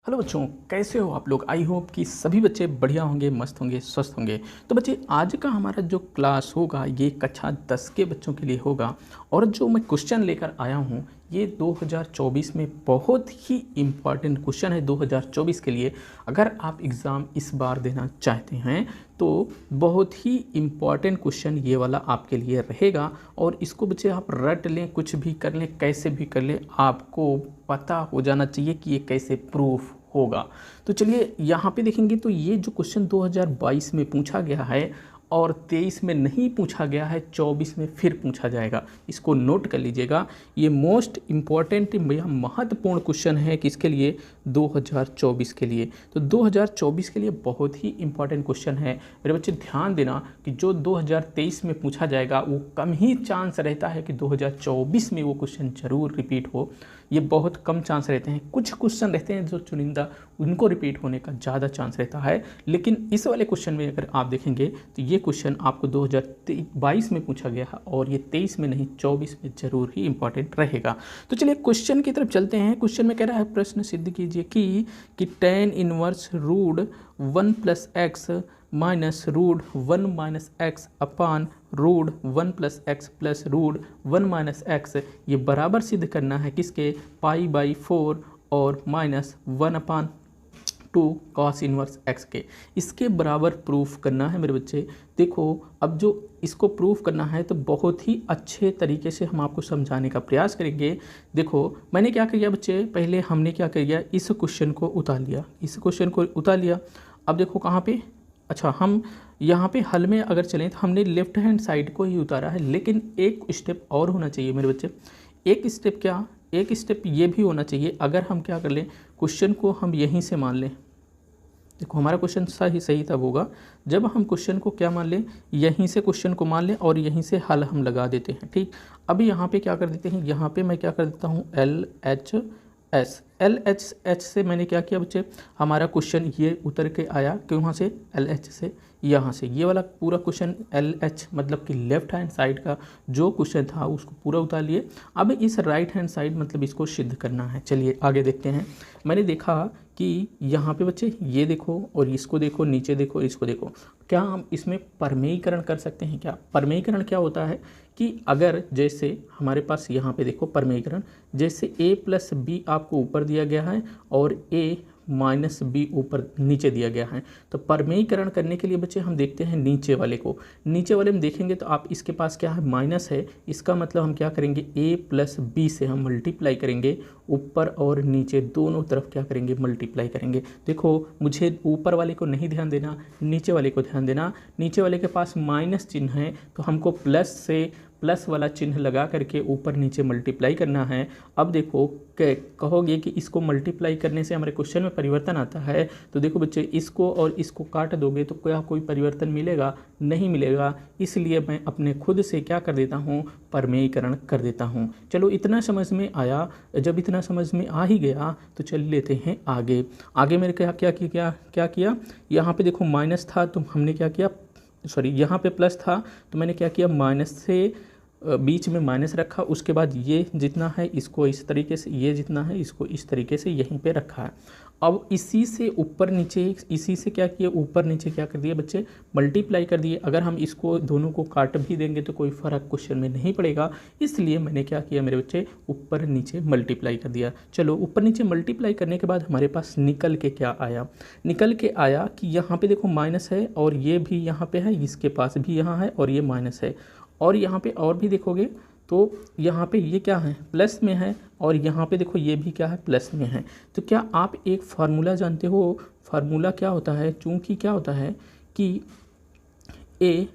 Hello बच्चों, कैसे हो आप लोग। आई होप कि सभी बच्चे बढ़िया होंगे, मस्त होंगे, स्वस्थ होंगे। तो बच्चे, आज का हमारा जो क्लास होगा ये कक्षा 10 के बच्चों के लिए होगा। और जो मैं क्वेश्चन लेकर आया हूँ ये 2024 में बहुत ही इम्पॉर्टेंट क्वेश्चन है 2024 के लिए। अगर आप एग्ज़ाम इस बार देना चाहते हैं तो बहुत ही इम्पॉर्टेंट क्वेश्चन ये वाला आपके लिए रहेगा। और इसको बच्चे आप रट लें, कुछ भी कर लें, कैसे भी कर लें, आपको पता हो जाना चाहिए कि ये कैसे प्रूफ होगा। तो चलिए यहाँ पे देखेंगे तो ये जो क्वेश्चन 2022 में पूछा गया है और 23 में नहीं पूछा गया है, 24 में फिर पूछा जाएगा। इसको नोट कर लीजिएगा, ये मोस्ट इम्पॉर्टेंट या महत्वपूर्ण क्वेश्चन है किसके लिए, 2024 के लिए। तो 2024 के लिए बहुत ही इम्पॉर्टेंट क्वेश्चन है मेरे बच्चे। ध्यान देना कि जो 2023 में पूछा जाएगा वो कम ही चांस रहता है कि 2024 में वो क्वेश्चन जरूर रिपीट हो। ये बहुत कम चांस रहते हैं। कुछ क्वेश्चन रहते हैं जो चुनिंदा, उनको रिपीट होने का ज़्यादा चांस रहता है। लेकिन इस वाले क्वेश्चन में अगर आप देखेंगे तो ये क्वेश्चन आपको 2022 में पूछा गया है और ये 23 में नहीं 24 में जरूर ही इंपॉर्टेंट रहेगा। तो चलिए क्वेश्चन की तरफ चलते हैं। क्वेश्चन में कह रहा है, प्रश्न सिद्ध कीजिए कि tan inverse root 1 plus x minus root 1 minus x upon root 1 plus x plus root 1 minus x, ये बराबर सिद्ध करना है किसके, π/4 और माइनस 1/2 कॉस इनवर्स एक्स के। इसके बराबर प्रूफ करना है मेरे बच्चे। देखो, अब जो इसको प्रूफ करना है तो बहुत ही अच्छे तरीके से हम आपको समझाने का प्रयास करेंगे। देखो, मैंने क्या किया बच्चे, पहले हमने क्या किया, इस क्वेश्चन को उतार लिया, इस क्वेश्चन को उतार लिया। अब देखो कहाँ पे, अच्छा, हम यहाँ पे हल में अगर चलें तो हमने लेफ्ट हैंड साइड को ही उतारा है, लेकिन एक स्टेप और होना चाहिए मेरे बच्चे। एक स्टेप क्या, एक स्टेप ये भी होना चाहिए, अगर हम क्या कर लें, क्वेश्चन को हम यहीं से मान लें। देखो, हमारा क्वेश्चन सही तब होगा जब हम क्वेश्चन को क्या मान लें, यहीं से क्वेश्चन को मान लें और यहीं से हल हम लगा देते हैं। ठीक, अभी यहाँ पे क्या कर देते हैं, यहाँ पे मैं क्या कर देता हूँ, LHS से मैंने क्या किया बच्चे, हमारा क्वेश्चन ये उतर के आया कि वहाँ से LH से यहाँ से ये वाला पूरा क्वेश्चन LH मतलब कि लेफ्ट हैंड साइड का जो क्वेश्चन था उसको पूरा उतार लिए। अब इस राइट हैंड साइड मतलब इसको सिद्ध करना है। चलिए आगे देखते हैं। मैंने देखा कि यहाँ पे बच्चे ये देखो और इसको देखो, नीचे देखो, इसको देखो, क्या हम इसमें परमेयीकरण कर सकते हैं क्या। परमेयीकरण क्या होता है कि अगर जैसे हमारे पास यहाँ पे देखो परमेयीकरण, जैसे a प्लस बी आपको ऊपर दिया गया है और a माइनस बी ऊपर नीचे दिया गया है, तो परमेयीकरण करने के लिए बच्चे हम देखते हैं नीचे वाले को। नीचे वाले में देखेंगे तो आप इसके पास क्या है, माइनस है, इसका मतलब हम क्या करेंगे, a प्लस बी से हम मल्टीप्लाई करेंगे, ऊपर और नीचे दोनों तरफ क्या करेंगे, मल्टीप्लाई करेंगे। देखो, मुझे ऊपर वाले को नहीं ध्यान देना, नीचे वाले को ध्यान देना। नीचे वाले के पास माइनस चिन्ह है तो हमको प्लस से प्लस वाला चिन्ह लगा करके ऊपर नीचे मल्टीप्लाई करना है। अब देखो, कहोगे कि इसको मल्टीप्लाई करने से हमारे क्वेश्चन में परिवर्तन आता है, तो देखो बच्चे, इसको और इसको काट दोगे तो क्या कोई परिवर्तन मिलेगा, नहीं मिलेगा। इसलिए मैं अपने खुद से क्या कर देता हूँ, परमेयीकरण कर देता हूँ। चलो, इतना समझ में आया। जब इतना समझ में आ ही गया तो चल लेते हैं आगे। आगे मेरे क्या किया, यहाँ पे देखो माइनस था तो हमने क्या किया, सॉरी, यहाँ पे प्लस था तो मैंने क्या किया, माइनस से बीच में माइनस रखा। उसके बाद ये जितना है इसको इस तरीके से, ये जितना है इसको इस तरीके से यहीं पे रखा है। अब इसी से ऊपर नीचे, इसी से क्या किया, ऊपर नीचे क्या कर दिए बच्चे, मल्टीप्लाई कर दिए। अगर हम इसको दोनों को काट भी देंगे तो कोई फ़र्क क्वेश्चन में नहीं पड़ेगा, इसलिए मैंने क्या किया मेरे बच्चे, ऊपर नीचे मल्टीप्लाई कर दिया। चलो, ऊपर नीचे मल्टीप्लाई करने के बाद हमारे पास निकल के क्या आया, निकल के आया कि यहाँ पे देखो माइनस है और ये भी यहाँ पे है, इसके पास भी यहाँ है और ये माइनस है, और यहाँ पे और भी देखोगे तो यहाँ पे ये क्या है, प्लस में है, और यहाँ पे देखो ये भी क्या है, प्लस में है। तो क्या आप एक फार्मूला जानते हो, फार्मूला क्या होता है, चूँकि क्या होता है कि ए,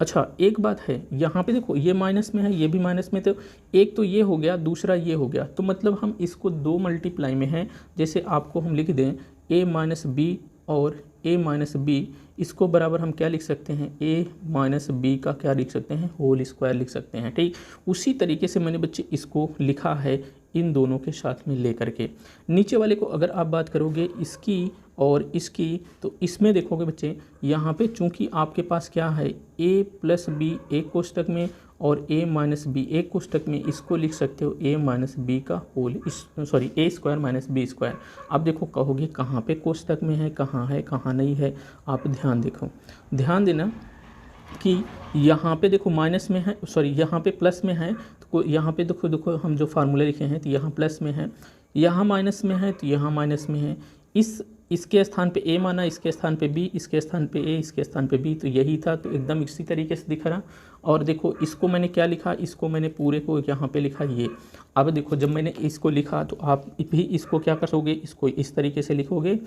अच्छा एक बात है, यहाँ पे देखो ये माइनस में है, ये भी माइनस में, तो एक तो ये हो गया, दूसरा ये हो गया, तो मतलब हम इसको दो मल्टीप्लाई में है। जैसे आपको हम लिख दें a माइनस बी और a माइनस बी, इसको बराबर हम क्या लिख सकते हैं, a माइनस बी का क्या लिख सकते हैं, होल स्क्वायर लिख सकते हैं। ठीक, उसी तरीके से मैंने बच्चे इसको लिखा है इन दोनों के साथ में लेकर के। नीचे वाले को अगर आप बात करोगे इसकी और इसकी, तो इसमें देखोगे बच्चे, यहाँ पे चूंकि आपके पास क्या है, a प्लस बी एक कोष्टक में और a माइनस बी, एक कोष्टक में इसको लिख सकते हो a माइनस बी का whole a square minus b square. अब देखो कहोगे कहाँ पे कोष्टक में है, कहाँ नहीं है, आप ध्यान देना कि यहाँ पे देखो माइनस में है, यहाँ पे प्लस में है, तो यहाँ पे देखो हम जो फार्मूला लिखे हैं तो यहाँ प्लस में है, यहाँ माइनस में है तो यहाँ माइनस में है। इसके स्थान पे a माना, इसके स्थान पे b, इसके स्थान पे a, इसके स्थान पे b, तो यही था। तो एकदम इसी तरीके से दिख रहा। और देखो इसको मैंने क्या लिखा, इसको मैंने पूरे को यहाँ पे लिखा ये। अब देखो जब मैंने इसको लिखा तो आप भी इसको क्या करोगे, इसको इस तरीके से लिखोगे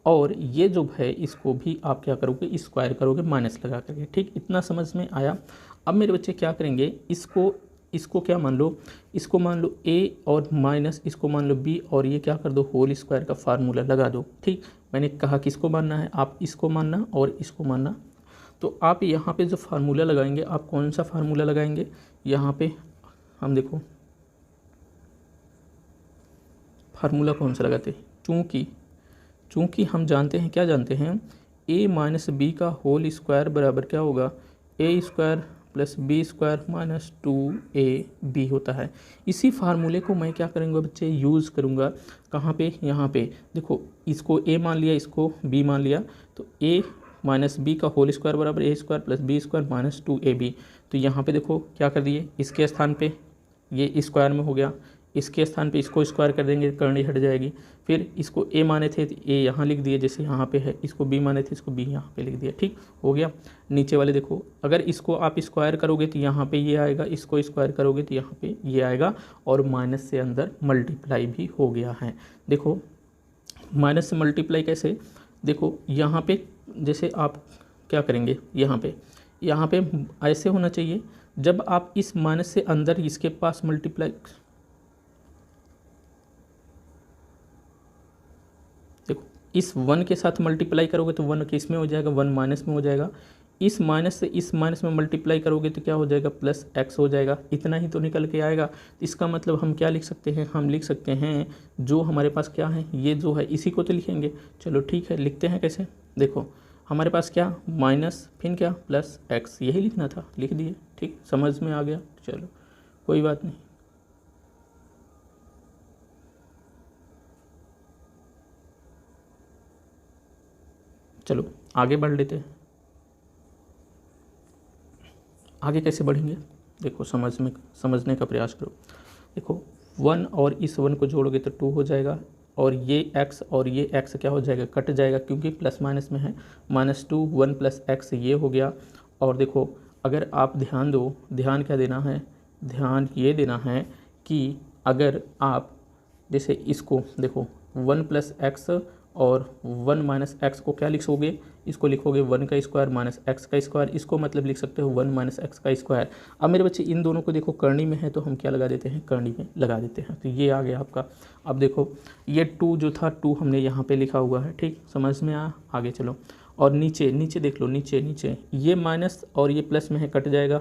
और ये जो है इसको भी आप क्या करोगे, स्क्वायर करोगे माइनस लगा करके। ठीक, इतना समझ में आया। अब मेरे बच्चे क्या करेंगे, इसको क्या मान लो, इसको मान लो a और माइनस इसको मान लो b और ये क्या कर दो, होल स्क्वायर का फार्मूला लगा दो। ठीक, मैंने कहा किसको मानना है, आप इसको मानना और इसको मानना। तो आप यहाँ पे जो फार्मूला लगाएंगे, आप कौन सा फार्मूला लगाएंगे, यहाँ पे हम देखो फार्मूला कौन सा लगाते हैं, चूँकि हम जानते हैं, क्या जानते हैं, a माइनस बी का होल स्क्वायर बराबर क्या होगा, a square plus b square minus 2ab होता है। इसी फार्मूले को मैं क्या करूँगा बच्चे, यूज़ करूँगा कहाँ पे, यहाँ पे देखो इसको a मान लिया, इसको b मान लिया, तो a माइनस बी का होल स्क्वायर बराबर a square plus b square minus 2ab। तो यहाँ पे देखो क्या कर दिए, इसके स्थान पे ये स्क्वायर में हो गया, इसके स्थान पे इसको स्क्वायर कर देंगे, करनी हट जाएगी। फिर इसको a माने थे तो a यहाँ लिख दिए जैसे यहाँ पे है, इसको b माने थे इसको b यहाँ पे लिख दिया। ठीक हो गया। नीचे वाले देखो, अगर इसको आप स्क्वायर करोगे तो यहाँ पे ये आएगा, इसको स्क्वायर करोगे तो यहाँ पे ये आएगा, और माइनस से अंदर मल्टीप्लाई भी हो गया है। देखो माइनस से मल्टीप्लाई कैसे, देखो यहाँ पे जैसे आप क्या करेंगे, यहाँ पे ऐसे होना चाहिए, जब आप इस माइनस से अंदर इसके पास मल्टीप्लाई, देखो इस 1 के साथ मल्टीप्लाई करोगे तो 1 किस में हो जाएगा, 1 माइनस में हो जाएगा। इस माइनस से इस माइनस में मल्टीप्लाई करोगे तो क्या हो जाएगा, प्लस x हो जाएगा। इतना ही तो निकल के आएगा। इसका मतलब हम क्या लिख सकते हैं, हम लिख सकते हैं जो हमारे पास क्या है, ये जो है इसी को तो लिखेंगे। चलो ठीक है, लिखते हैं कैसे, देखो हमारे पास क्या, माइनस फिर क्या प्लस x, यही लिखना था, लिख दिए। ठीक, समझ में आ गया, चलो कोई बात नहीं। चलो आगे बढ़ लेते हैं। आगे कैसे बढ़ेंगे, देखो समझने का प्रयास करो। देखो 1 और इस 1 को जोड़ोगे तो 2 हो जाएगा, और ये x और ये x क्या हो जाएगा, कट जाएगा क्योंकि प्लस माइनस में है। -2 1 प्लस x ये हो गया। और देखो अगर आप ध्यान दो, ध्यान क्या देना है, ध्यान ये देना है कि अगर आप जैसे इसको देखो 1 प्लस एक्स और 1 माइनस एक्स को क्या लिखोगे, इसको लिखोगे 1 का स्क्वायर माइनस एक्स का स्क्वायर, इसको मतलब लिख सकते हो 1 माइनस एक्स का स्क्वायर। अब मेरे बच्चे इन दोनों को देखो करनी में है तो हम क्या लगा देते हैं, करनी में लगा देते हैं, तो ये आ गया आपका। अब देखो ये 2 जो था 2 हमने यहाँ पे लिखा हुआ है। ठीक, समझ में आया, आगे चलो। और नीचे देख लो, नीचे ये माइनस और ये प्लस में है, कट जाएगा।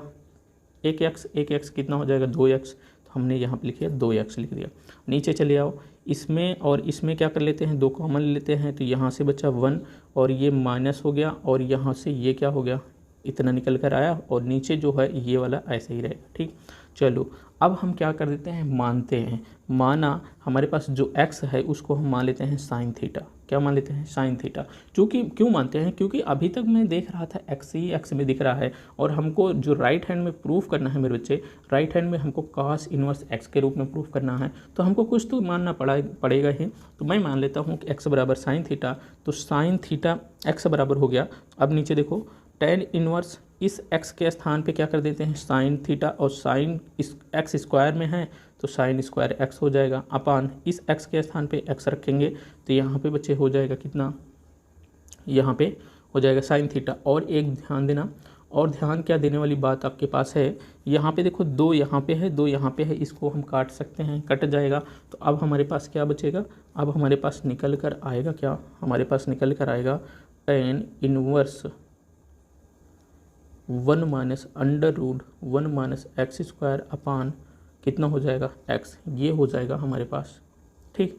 एक एक्स कितना हो जाएगा, 2x, तो हमने यहाँ पे लिखा 2x लिख दिया। नीचे चले आओ, इसमें और इसमें क्या कर लेते हैं, 2 कॉमन लेते हैं, तो यहाँ से बचा 1 और ये माइनस हो गया, और यहाँ से ये क्या हो गया, इतना निकल कर आया, और नीचे जो है ये वाला ऐसे ही रहेगा। ठीक, चलो अब हम क्या कर देते हैं, मानते हैं, माना हमारे पास जो x है उसको हम मान लेते हैं साइन थीटा। क्या मान लेते हैं, साइन थीटा। क्योंकि क्यों मानते हैं, क्योंकि अभी तक मैं देख रहा था x ही x में दिख रहा है, और हमको जो राइट हैंड में प्रूफ करना है मेरे बच्चे, राइट हैंड में हमको cos इनवर्स x के रूप में प्रूफ करना है, तो हमको कुछ तो मानना पड़ेगा ही। तो मैं मान लेता हूँ कि x बराबर साइन थीटा, तो साइन थीटा x बराबर हो गया। अब नीचे देखो tan इनवर्स इस x के स्थान पे क्या कर देते हैं, साइन थीटा, और साइन इस x स्क्वायर में है तो साइन स्क्वायर x हो जाएगा, अपान इस x के स्थान पे x रखेंगे तो यहाँ पे बच्चे हो जाएगा कितना, यहाँ पे हो जाएगा साइन थीटा। और एक ध्यान देना, और ध्यान क्या देने वाली बात आपके पास है, यहाँ पे देखो 2 यहाँ पे है, 2 यहाँ पे है, इसको हम काट सकते हैं, कट जाएगा। तो अब हमारे पास क्या बचेगा, अब हमारे पास निकल कर आएगा क्या, हमारे पास निकल कर आएगा tan inverse 1 minus under root 1 minus x square upon कितना हो जाएगा, x, ये हो जाएगा हमारे पास। ठीक,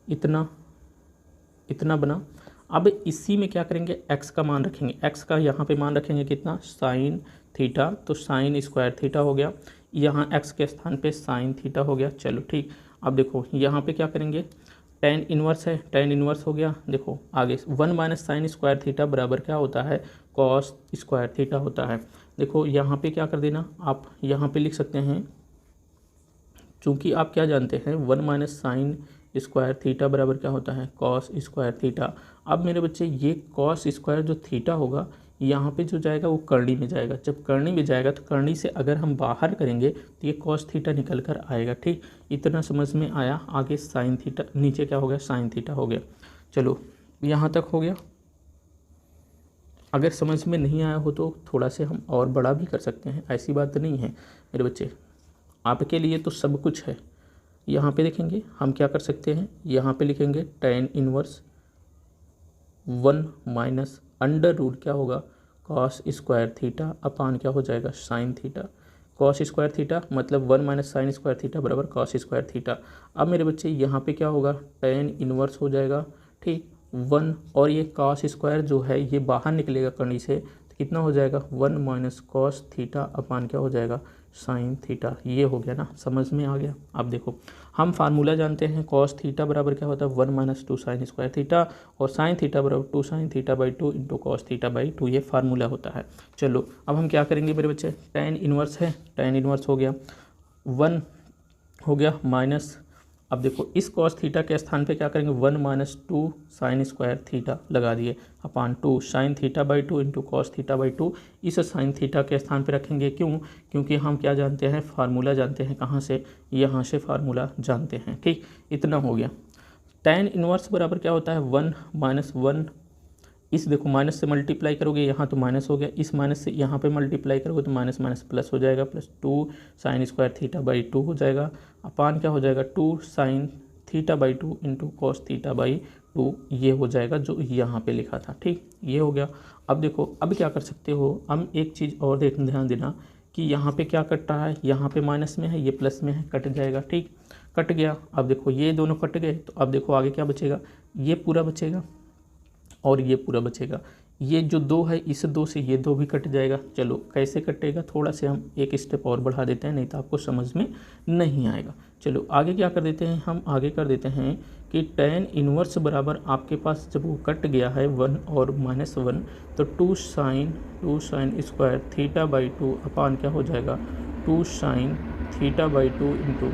इतना बना। अब इसी में क्या करेंगे, x का मान रखेंगे, x का यहाँ पे मान रखेंगे कितना, साइन थीटा, तो साइन स्क्वायर थीटा हो गया, यहाँ एक्स के स्थान पे साइन थीटा हो गया। चलो ठीक, अब देखो यहाँ पे क्या करेंगे, टेन इनवर्स है, टेन इनवर्स हो गया। देखो आगे 1 माइनस साइन स्क्वायर थीटा बराबर क्या होता है, कॉस स्क्वायर थीटा होता है। देखो यहाँ पे क्या कर देना, आप यहाँ पे लिख सकते हैं, चूँकि आप क्या जानते हैं 1 माइनस साइन स्क्वायर थीटा बराबर क्या होता है, कॉस स्क्वायर थीटा। अब मेरे बच्चे ये कॉस स्क्वायर जो थीटा होगा यहाँ पे जो जाएगा वो करनी में जाएगा, जब करनी में जाएगा तो करनी से अगर हम बाहर करेंगे तो ये कॉस थीटा निकल कर आएगा। ठीक, इतना समझ में आया। आगे साइन थीटा, नीचे क्या हो गया, साइन थीटा हो गया। चलो यहाँ तक हो गया। अगर समझ में नहीं आया हो तो थोड़ा से हम और बड़ा भी कर सकते हैं, ऐसी बात नहीं है मेरे बच्चे, आपके लिए तो सब कुछ है। यहाँ पे देखेंगे हम क्या कर सकते हैं, यहाँ पे लिखेंगे tan inverse 1 minus under root क्या होगा, कॉस स्क्वायर थीटा अपान क्या हो जाएगा, sine theta. Cos square theta मतलब 1 माइनस साइन स्क्वायर थीटा बराबर कॉस स्क्वायर थीटा। अब मेरे बच्चे यहाँ पे क्या होगा, टेन इनवर्स हो जाएगा। ठीक, 1 और ये कॉस स्क्वायर जो है ये बाहर निकलेगा करनी से, तो कितना हो जाएगा, 1 माइनस कॉस थीटा अपान क्या हो जाएगा, साइन थीटा। ये हो गया ना, समझ में आ गया। अब देखो हम फार्मूला जानते हैं, कॉस थीटा बराबर क्या होता है, 1 माइनस 2 साइन स्क्वायर थीटा, और साइन थीटा बराबर 2 sine theta by 2 into cos theta by 2, ये फार्मूला होता है। चलो अब हम क्या करेंगे मेरे बच्चे, टेन इनवर्स है, टेन इनवर्स हो गया, 1 हो गया माइनस, अब देखो इस कॉस थीटा के स्थान पे क्या करेंगे, 1 माइनस 2 साइन स्क्वायर थीटा लगा दिए अपान 2 sine theta by 2 into cos theta by 2। इस साइन थीटा के स्थान पे रखेंगे, क्यों, क्योंकि हम क्या जानते हैं, फार्मूला जानते हैं, कहाँ से, यहाँ से फार्मूला जानते हैं। ठीक, इतना हो गया। टेन इनवर्स बराबर क्या होता है, 1 माइनस 1, इस देखो माइनस से मल्टीप्लाई करोगे यहाँ तो माइनस हो गया, इस माइनस से यहाँ पे मल्टीप्लाई करोगे तो माइनस माइनस प्लस हो जाएगा, plus 2 sign square theta by 2 हो जाएगा अपान क्या हो जाएगा, 2 sine theta by 2 into cos theta by 2, ये हो जाएगा जो यहाँ पे लिखा था। ठीक, ये हो गया। अब देखो अब क्या कर सकते हो, हम एक चीज़ और ध्यान देना कि यहाँ पे क्या कट रहा है, यहाँ पे माइनस में है, ये प्लस में है, कट जाएगा। ठीक, कट गया। अब देखो ये दोनों कट गए, तो अब देखो आगे क्या बचेगा, ये पूरा बचेगा और ये पूरा बचेगा। ये जो 2 है, इस 2 से ये 2 भी कट जाएगा। चलो कैसे कटेगा, थोड़ा से हम एक स्टेप और बढ़ा देते हैं, नहीं तो आपको समझ में नहीं आएगा। चलो आगे क्या कर देते हैं, हम आगे कर देते हैं कि टेन इनवर्स बराबर आपके पास जब वो कट गया है 1 और माइनस 1, तो 2 साइन स्क्वायर थीटा बाई 2 अपान क्या हो जाएगा, 2 sine theta by 2 into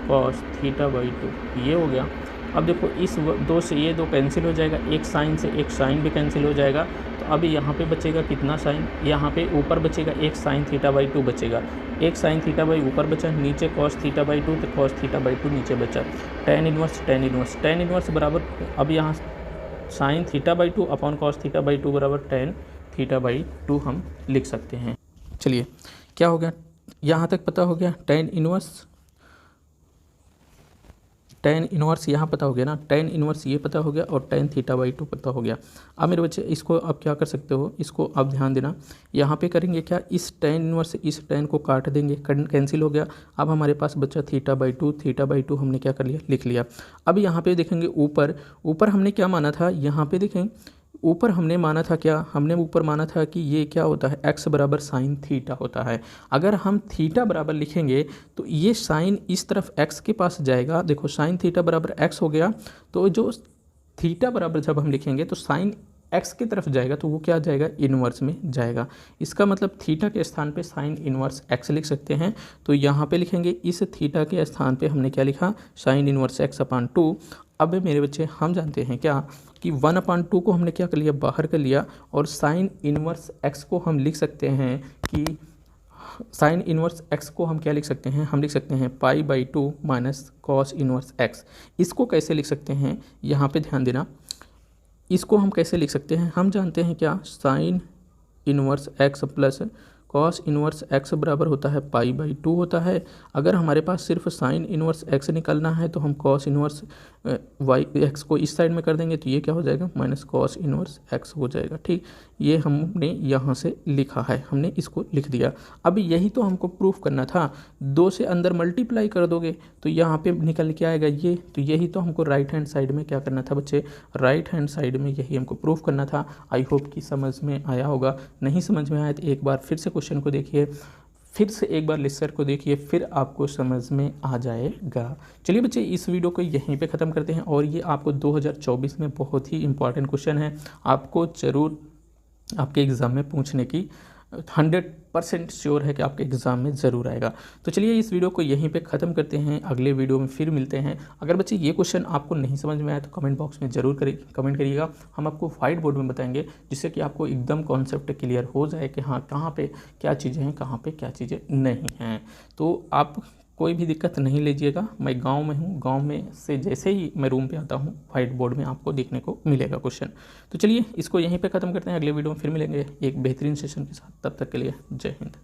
cos theta by 2, ये हो गया। अब देखो इस 2 से ये 2 कैंसिल हो जाएगा, एक साइन से एक साइन भी कैंसिल हो जाएगा, तो अभी यहाँ पे बचेगा कितना साइन, यहाँ पे ऊपर बचेगा एक साइन थीटा बाई 2 बचेगा, एक साइन थीटा बाई ऊपर बचा, नीचे कॉस थीटा बाई 2, तो कॉस थीटा बाई 2 नीचे बचा। टेन इनवर्स बराबर, अब यहाँ sine theta by 2 upon cos theta by 2 बराबर टेन थीटा बाई 2 हम लिख सकते हैं। चलिए क्या हो गया, यहाँ तक पता हो गया, टेन इनवर्स यहाँ पता हो गया ना, टेन इनवर्स ये पता हो गया और टेन थीटा बाई 2 पता हो गया। अब मेरे बच्चे इसको अब क्या कर सकते हो, इसको अब ध्यान देना, यहाँ पे करेंगे क्या, इस टेन इनवर्स से इस टेन को काट देंगे, कैंसिल हो गया। अब हमारे पास बचा थीटा बाई 2 हमने क्या कर लिया, लिख लिया। अब यहाँ पे देखेंगे ऊपर हमने क्या माना था, यहाँ पे देखें ऊपर हमने माना था क्या, हमने ऊपर माना था कि ये क्या होता है, x बराबर साइन थीटा होता है। अगर हम थीटा बराबर लिखेंगे तो ये साइन इस तरफ x के पास जाएगा। देखो साइन थीटा बराबर x हो गया, तो जो थीटा बराबर जब हम लिखेंगे तो साइन x की तरफ जाएगा, तो वो क्या जाएगा, इनवर्स में जाएगा। इसका मतलब थीटा के स्थान पे साइन इनवर्स x लिख सकते हैं। तो यहाँ पे लिखेंगे इस थीटा के स्थान पे हमने क्या लिखा, साइन इनवर्स x अपान 2। अब मेरे बच्चे हम जानते हैं क्या कि 1/2 को हमने क्या कर लिया, बाहर कर लिया, और साइन इनवर्स x को हम लिख सकते हैं कि साइन इनवर्स x को हम क्या लिख सकते हैं, हम लिख सकते हैं pi by 2 minus cos inverse x। इसको कैसे लिख सकते हैं, यहाँ पे ध्यान देना, इसको हम कैसे लिख सकते हैं, हम जानते हैं क्या, sine inverse x plus cos inverse x बराबर होता है पाई बाई 2 होता है। अगर हमारे पास सिर्फ साइन इनवर्स x निकालना है तो हम कॉस इनवर्स x को इस साइड में कर देंगे, तो ये क्या हो जाएगा, माइनस कॉस इनवर्स x हो जाएगा। ठीक, ये हमने यहाँ से लिखा है, हमने इसको लिख दिया। अब यही तो हमको प्रूफ करना था, 2 से अंदर मल्टीप्लाई कर दोगे तो यहाँ पे निकल के आएगा ये, तो यही तो हमको राइट हैंड साइड में क्या करना था बच्चे, राइट हैंड साइड में यही हमको प्रूफ करना था। आई होप कि समझ में आया होगा, नहीं समझ में आया तो एक बार फिर से क्वेश्चन को देखिए, फिर से एक बार लेक्चर को देखिए, फिर आपको समझ में आ जाएगा। चलिए बच्चे, इस वीडियो को यहीं पे ख़त्म करते हैं। और ये आपको 2024 में बहुत ही इंपॉर्टेंट क्वेश्चन है, आपको ज़रूर आपके एग्ज़ाम में पूछने की 100% श्योर है कि आपके एग्ज़ाम में ज़रूर आएगा। तो चलिए इस वीडियो को यहीं पे ख़त्म करते हैं, अगले वीडियो में फिर मिलते हैं। अगर बच्चे ये क्वेश्चन आपको नहीं समझ में आया तो कमेंट बॉक्स में ज़रूर कमेंट करिएगा, हम आपको व्हाइट बोर्ड में बताएंगे, जिससे कि आपको एकदम कॉन्सेप्ट क्लियर हो जाए कि हाँ कहाँ पे क्या चीज़ें हैं, कहाँ पे क्या चीज़ें नहीं हैं। तो आप कोई भी दिक्कत नहीं लीजिएगा, मैं गांव में हूँ, गांव में से जैसे ही मैं रूम पे आता हूँ व्हाइट बोर्ड में आपको देखने को मिलेगा क्वेश्चन। तो चलिए इसको यहीं पे ख़त्म करते हैं, अगले वीडियो में फिर मिलेंगे एक बेहतरीन सेशन के साथ। तब तक के लिए जय हिंद।